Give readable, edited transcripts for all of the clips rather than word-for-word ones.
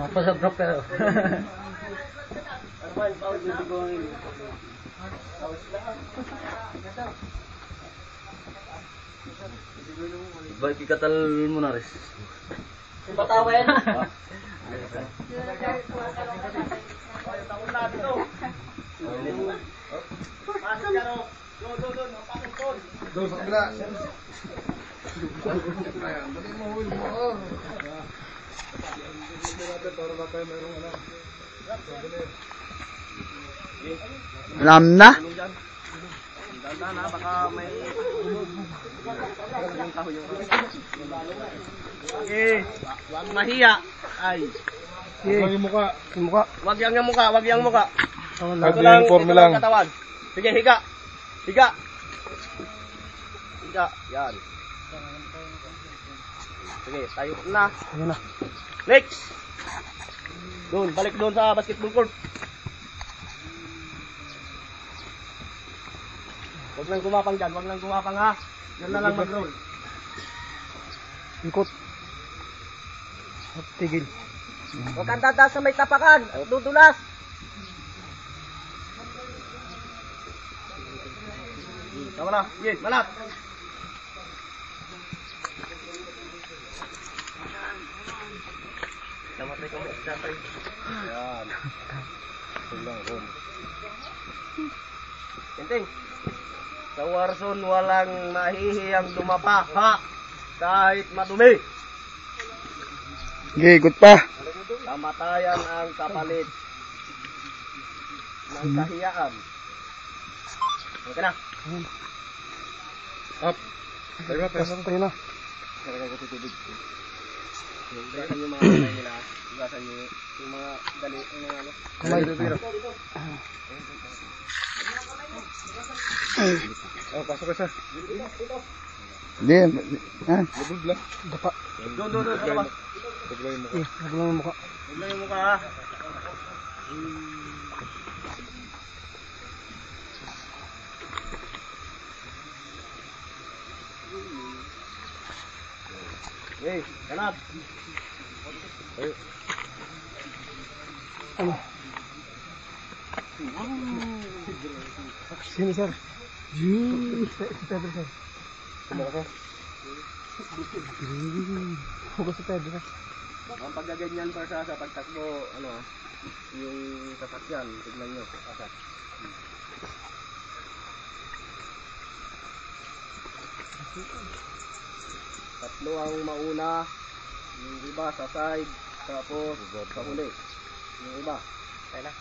Pasabrap pero. Baik ikatal mo na rin. Patawen. Doon sa kabila. Ayan, dali mo huli mo. Para ba tayo mayroong ano? Alam na. Dandan na, baka may wag mahiya. Ay. Huwag yung mukha. Wag yang muka, wag yang muka. Ito lang, forma lang. Katawan. Sige, higa. Higa. Higa, yan. Sige, tayo na. Ayan na. Next. Doon, balik doon sa basketball court. Huwag lang gumapang dyan, huwag lang gumapang ha. Yan na lang mag-roll. Ikot. Tigil. Huwag kang tataas sa may tapakan. Dudulas. Tama na. Sige, malat. Namatay kong extratay. Ayan. Tulang ron. Kenting. Sa Warzone walang mahihiyang dumapa. Ha? Kahit madumi. Okay, ikot pa. Kamatayan ang kapalit ng kahiyaan. Okay na. Up. Tayo ba, pesa? Tayo na. Karagay ko tutubig. Higasan yung mga kamay nila. Higasan yung mga dali. Yung mga ano. Kamay. Oh, pasok ka sa. Hindi. Ha? Labog lang. Dapa. Doon, sa labas. Taglay mo ka. Naglang yung mukha. Huwag lang yung mukha ha. Okay, kanap. Tayo. Ano? Sino sir? Si Pedro sir. Kumaka ka. Huwag si Pedro sir. Ang paggaganyan pa sa pagtakbo, ano, yung sasakyan, tignan nyo, asat. Tatlo ang mauna, yung iba sa side, tapos sa huli. Yung iba, kaya na.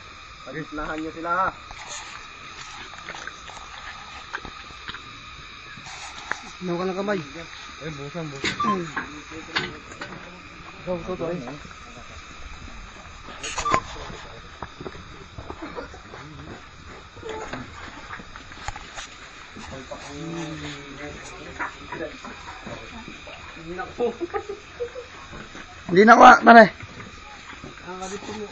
Pagitnahan nyo sila ha. Ano ka ng kamay? Eh, busan. Ito ay. Hindi na ko, pare. Ang dito mo.